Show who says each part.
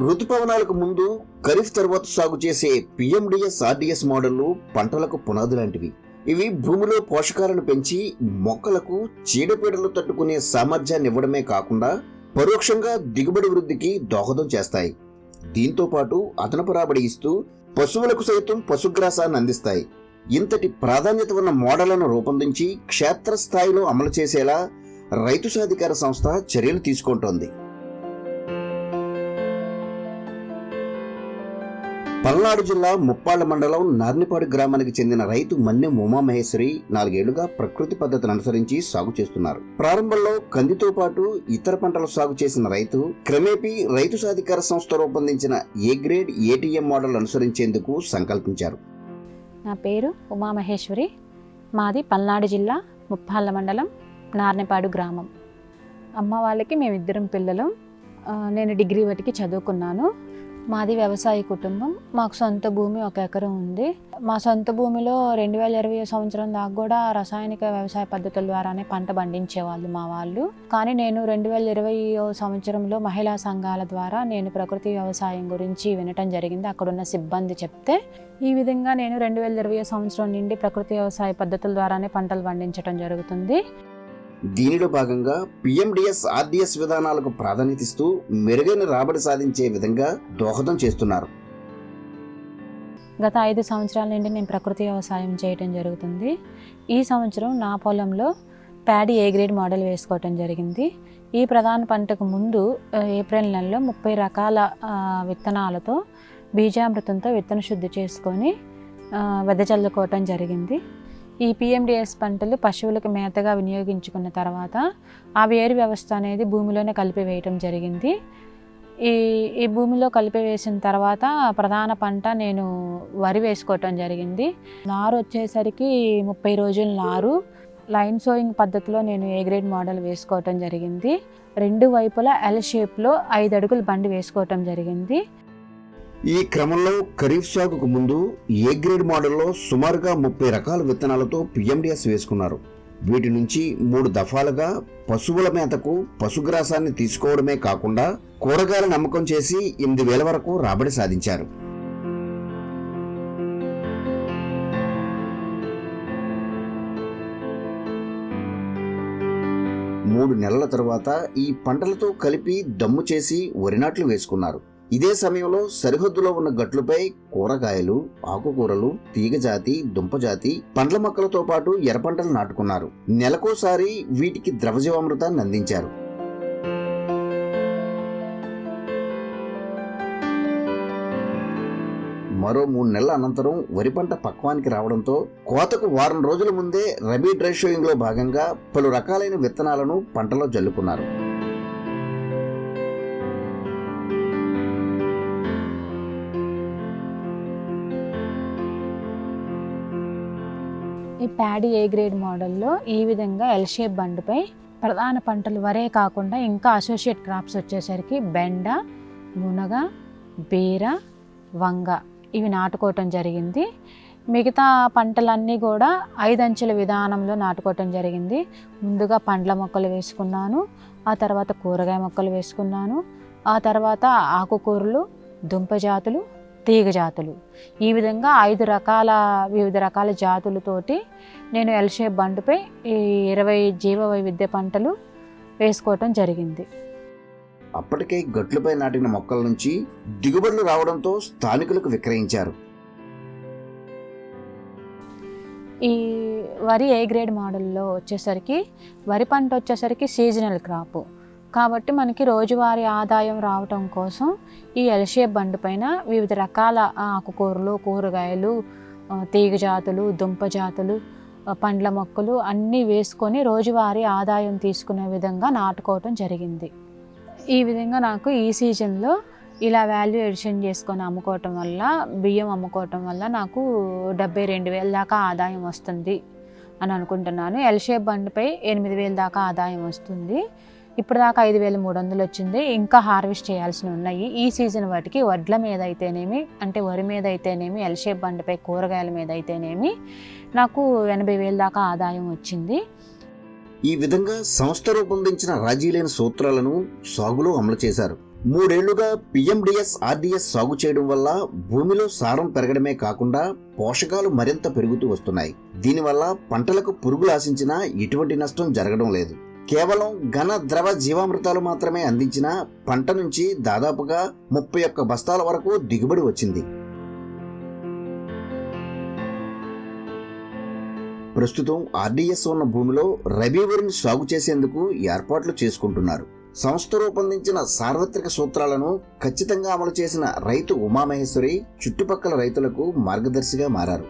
Speaker 1: రుతుపవనాలకు ముందు ఖరీఫ్ తర్వాత సాగు చేసే పిఎండిఎస్ ఆర్డిఎస్ మోడళ్లు పంటలకు పునాది లాంటివి. ఇవి భూమిలో పోషకాలను పెంచి మొక్కలకు చీడపీడలు తట్టుకునే సామర్థ్యాన్ని ఇవ్వడమే కాకుండా పరోక్షంగా దిగుబడి వృద్ధికి దోహదం చేస్తాయి. దీంతో పాటు అదనపు రాబడి ఇస్తూ పశువులకు సైతం పశుగ్రాసాన్ని అందిస్తాయి. ఇంతటి ప్రాధాన్యత ఉన్న మోడళ్లను రూపొందించి క్షేత్రస్థాయిలో అమలు చేసేలా రైతు సాధికార సంస్థ చర్యలు తీసుకుంటోంది. పల్నాడు జిల్లా ముప్పాళ్ల మండలం నార్నిపాడు గ్రామానికి చెందిన రైతు మన్నెం ఉమామహేశ్వరి 4 ఏళ్లుగా ప్రకృతి పద్ధతిని అనుసరించి సాగు చేస్తున్నారు. ప్రారంభంలో కందితో పాటు ఇతర పంటలు సాగు చేసిన రైతు క్రమేపీ రైతు సాధికార సంస్థ రూపొందించిన ఏ గ్రేడ్ ఏటీఎం మోడల్ అనుసరించేందుకు సంకల్పించారు.
Speaker 2: నా పేరు ఉమామహేశ్వరి. మాది పల్నాడు జిల్లా ముప్పాళ్ల మండలం నార్నిపాడు గ్రామం. అమ్మ వాళ్ళకి మేమిద్దరం పిల్లలు. నేను డిగ్రీ వరకు చదువుకున్నాను. మాది వ్యవసాయ కుటుంబం. మాకు సొంత భూమి 1 ఎకరం ఉంది. మా సొంత భూమిలో 2020 సంవత్సరం దాకా కూడా రసాయనిక వ్యవసాయ పద్ధతుల ద్వారానే పంట పండించేవాళ్ళు మా వాళ్ళు. కానీ నేను 2020 సంవత్సరంలో మహిళా సంఘాల ద్వారా నేను ప్రకృతి వ్యవసాయం గురించి వినటం జరిగింది. అక్కడున్న సిబ్బంది చెప్తే ఈ విధంగా నేను 2020 సంవత్సరం నుండి ప్రకృతి వ్యవసాయ పద్ధతుల ద్వారానే పంటలు పండించడం జరుగుతుంది.
Speaker 1: దీనిలో భాగంగా పిఎండిఎస్ ఆర్డిఎస్ విధానాలకు ప్రాధాన్యతిస్తూ మెరుగైన రాబడి సాధించే విధంగా దోహదం చేస్తున్నారు.
Speaker 2: గత 5 సంవత్సరాల నుండి నేను ప్రకృతి వ్యవసాయం చేయడం జరుగుతుంది. ఈ సంవత్సరం నా పొలంలో ప్యాడీ ఏ గ్రేడ్ మోడల్ వేసుకోవటం జరిగింది. ఈ ప్రధాన పంటకు ముందు ఏప్రిల్ నెలలో 30 రకాల విత్తనాలతో బీజామృతంతో విత్తన శుద్ధి చేసుకొని వెదజల్లుకోవటం జరిగింది. ఈ పిఎండిఎస్ పంటలు పశువులకు మేతగా వినియోగించుకున్న తర్వాత ఆ వేరు వ్యవస్థ అనేది భూమిలోనే కలిపివేయటం జరిగింది. ఈ భూమిలో కలిపివేసిన తర్వాత ప్రధాన పంట నేను వరి వేసుకోవటం జరిగింది. నారు వచ్చేసరికి 30 రోజుల నారు లైన్ సోయింగ్ పద్ధతిలో నేను ఏ గ్రేడ్ మోడల్ వేసుకోవటం జరిగింది. 2 వైపులా ఎల్ షేప్లో 5 అడుగుల బండి వేసుకోవటం జరిగింది.
Speaker 1: ఈ క్రమంలో ఖరీఫ్ సాగుకు ముందు ఏ గ్రేడ్ మోడల్లో సుమారుగా 30 రకాల విత్తనాలతో పిఎండిఎస్ వేసుకున్నారు. వీటి నుంచి 3 దఫాలుగా పశువుల మేతకు పశుగ్రాసాన్ని తీసుకోవడమే కాకుండా కూరగాయల అమ్మకం చేసి 8,000 వరకు రాబడి సాధించారు. మూడు నెలల తరువాత ఈ పంటలతో కలిపి దమ్ము చేసి వరి నాట్లు వేసుకున్నారు. ఇదే సమయంలో సరిహద్దులో ఉన్న గట్లపై కూరగాయలు, ఆకుకూరలు, తీగజాతి, దుంపజాతి పండ్ల మొక్కలతో పాటు ఎర్ర పంటలు నాటుకున్నారు. నెలకోసారి వీటికి ద్రవజీవామృతాన్ని అందించారు. మరో 3 నెలల అనంతరం వరి పంట పక్వానికి రావడంతో కోతకు వారం రోజుల ముందే రబీ డ్రై షోయింగ్ లో భాగంగా పలు రకాలైన విత్తనాలను పంటలో జల్లుకున్నారు.
Speaker 2: ఈ ప్యాడీ ఏ గ్రేడ్ మోడల్లో ఈ విధంగా ఎల్ షేప్ బండిపై ప్రధాన పంటలు వరే కాకుండా ఇంకా అసోసియేట్ క్రాప్స్ వచ్చేసరికి బెండ, మునగ, బీర, వంగ ఇవి నాటుకోవటం జరిగింది. మిగతా పంటలన్నీ కూడా 5 అంచెల విధానంలో నాటుకోవటం జరిగింది. ముందుగా పండ్ల మొక్కలు వేసుకున్నాను, ఆ తర్వాత కూరగాయ మొక్కలు వేసుకున్నాను, ఆ తర్వాత ఆకుకూరలు, దుంపజాతులు, తీగ జాతులు, ఈ విధంగా 5 రకాల వివిధ రకాల జాతులతోటి నేను ఎల్ షేప్ బండిపై ఈ 20 జీవ వైవిధ్య పంటలు వేసుకోవటం జరిగింది.
Speaker 1: అప్పటికే గట్లపై నాటిన మొక్కల నుంచి దిగుబడులు రావడంతో స్థానికులకు విక్రయించారు.
Speaker 2: ఈ వరి ఏ గ్రేడ్ మోడల్లో వచ్చేసరికి వరి పంట వచ్చేసరికి సీజనల్ క్రాప్ కాబట్టి మనకి రోజువారీ ఆదాయం రావటం కోసం ఈ ఎల్ షేప్ బండి పైన వివిధ రకాల ఆకుకూరలు, కూరగాయలు, తీగ జాతులు, దుంప జాతులు, పండ్ల మొక్కలు అన్నీ వేసుకొని రోజువారీ ఆదాయం తీసుకునే విధంగా నాటుకోవటం జరిగింది. ఈ విధంగా నాకు ఈ సీజన్లో ఇలా వాల్యూ ఎడిషన్ చేసుకొని అమ్ముకోవటం వల్ల, బియ్యం అమ్ముకోవటం వల్ల నాకు 72,000 దాకా ఆదాయం వస్తుంది అని అనుకుంటున్నాను. ఎల్ షేప్ బండిపై 8,000 దాకా ఆదాయం వస్తుంది. ఇప్పుడు దాకా 5,300 వచ్చింది. ఇంకా హార్వెస్ట్ చేయాల్సి ఉన్నాయి. ఈ సీజన్ వాటికి వడ్ల మీద అయితేనేమి, అంటే వరి మీద అయితేనేమి, ఎల్ షేప్ బండిపై కూరగాయల మీద అయితేనేమి నాకు 80,000 దాకా ఆదాయం వచ్చింది.
Speaker 1: ఈ విధంగా సంస్థ రూపొందించిన రాజీలేని సూత్రాలను సాగులో అమలు చేశారు. 3 ఏళ్లుగా పిఎండిఎస్ ఆర్డిఎస్ సాగు చేయడం వల్ల భూమిలో సారం పెరగడమే కాకుండా పోషకాలు మరింత పెరుగుతూ వస్తున్నాయి. దీనివల్ల పంటలకు పురుగులు ఆశించినా ఎటువంటి నష్టం జరగడం లేదు. కేవలం ఘన ద్రవ జీవామృతాలు మాత్రమే అందించిన పంట నుంచి దాదాపుగా 31 బస్తాల వరకు దిగుబడి వచ్చింది. ప్రస్తుతం ఆర్డిఎస్ ఉన్న భూమిలో రబీ వరిని సాగు చేసేందుకు ఏర్పాట్లు చేసుకుంటున్నారు. సంస్థ రూపొందించిన సార్వత్రిక సూత్రాలను ఖచ్చితంగా అమలు చేసిన రైతు ఉమామహేశ్వరి చుట్టుపక్కల రైతులకు మార్గదర్శిగా మారారు.